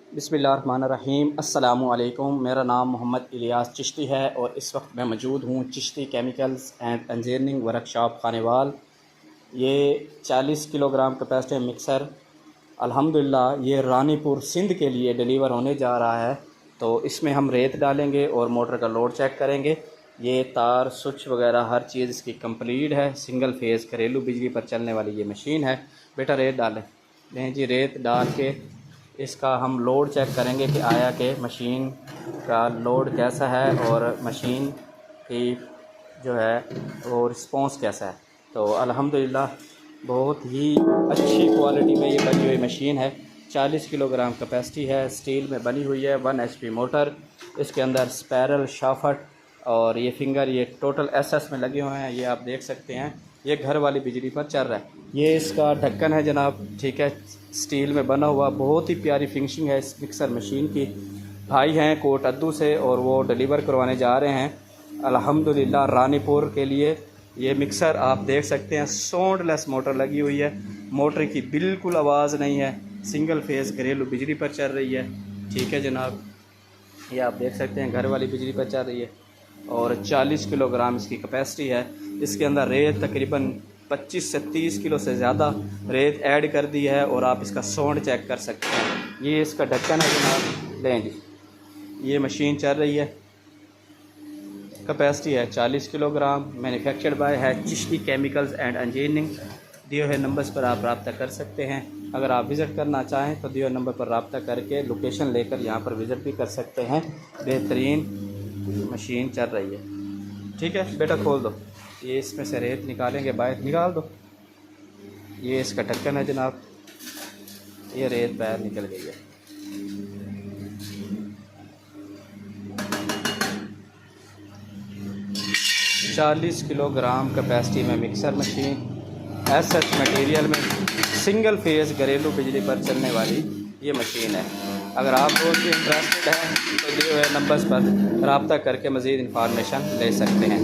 बिस्मिल्लाहिर्रहमानिर्रहीम। अस्सलामुअलैकुम। मेरा नाम मोहम्मद इलियास चिश्ती है और इस वक्त मैं मौजूद हूँ Chishti chemicals and engineering workshop Khanewal. ये 40 किलोग्राम कैपेसिटी मिक्सर अल्हम्दुलिल्लाह ये रानीपुर सिंध के लिए डिलीवर होने जा रहा है। तो इसमें हम रेत डालेंगे और मोटर का लोड चेक करेंगे। ये तार स्विच वगैरह हर चीज़ इसकी कंप्लीट है। सिंगल फेज़ घरेलू बिजली पर चलने वाली ये मशीन है। बेटा रेत डालें। लें जी, रेत डाल के इसका हम लोड चेक करेंगे कि आया कि मशीन का लोड कैसा है और मशीन की जो है वो रिस्पॉन्स कैसा है। तो अल्हम्दुलिल्लाह बहुत ही अच्छी क्वालिटी में ये बनी हुई मशीन है। 40 किलोग्राम कैपेसिटी है, स्टील में बनी हुई है, 1 HP मोटर, इसके अंदर स्पैरल शाफट और ये फिंगर ये टोटल SS में लगे हुए हैं। ये आप देख सकते हैं, ये घर वाली बिजली पर चल रहा है। ये इसका ढक्कन है जनाब, ठीक है, स्टील में बना हुआ। बहुत ही प्यारी फिनिशिंग है इस मिक्सर मशीन की। भाई हैं कोट अद्दू से और वो डिलीवर करवाने जा रहे हैं अल्हम्दुलिल्लाह रानीपुर के लिए। ये मिक्सर आप देख सकते हैं, साउंडलेस मोटर लगी हुई है, मोटर की बिल्कुल आवाज़ नहीं है, सिंगल फेज़ घरेलू बिजली पर चल रही है। ठीक है जनाब, ये आप देख सकते हैं घर वाली बिजली पर चल रही है और 40 किलोग्राम इसकी कैपेसिटी है। इसके अंदर रेत तकरीबन 25 से 30 किलो से ज़्यादा रेत ऐड कर दी है और आप इसका साउंड चेक कर सकते हैं। ये इसका ढक्कन है जनाब, लें जी, ये मशीन चल रही है, कैपेसिटी है 40 किलोग्राम, मैन्युफैक्चर्ड बाय है चिश्ती केमिकल्स एंड इंजीनियरिंग। दिए हुए नंबर्स पर आप रब्ता कर सकते हैं। अगर आप विज़िट करना चाहें तो दिए हुए नंबर पर रब्ता करके लोकेशन लेकर यहाँ पर विज़िट भी कर सकते हैं। बेहतरीन मशीन चल रही है। ठीक है बेटा, खोल दो। ये इसमें से रेत निकालेंगे, बाहर निकाल दो। ये इसका ढक्कन है जनाब, ये रेत बाहर निकल गई है। चालीस किलोग्राम कैपेसिटी में मिक्सर मशीन, SS मटेरियल में, सिंगल फेज़ घरेलू बिजली पर चलने वाली ये मशीन है। अगर आप लोग इंटरेस्टेड हैं तो दिए हुए नंबर्स पर रब्ता करके मज़ीद इंफॉर्मेशन ले सकते हैं।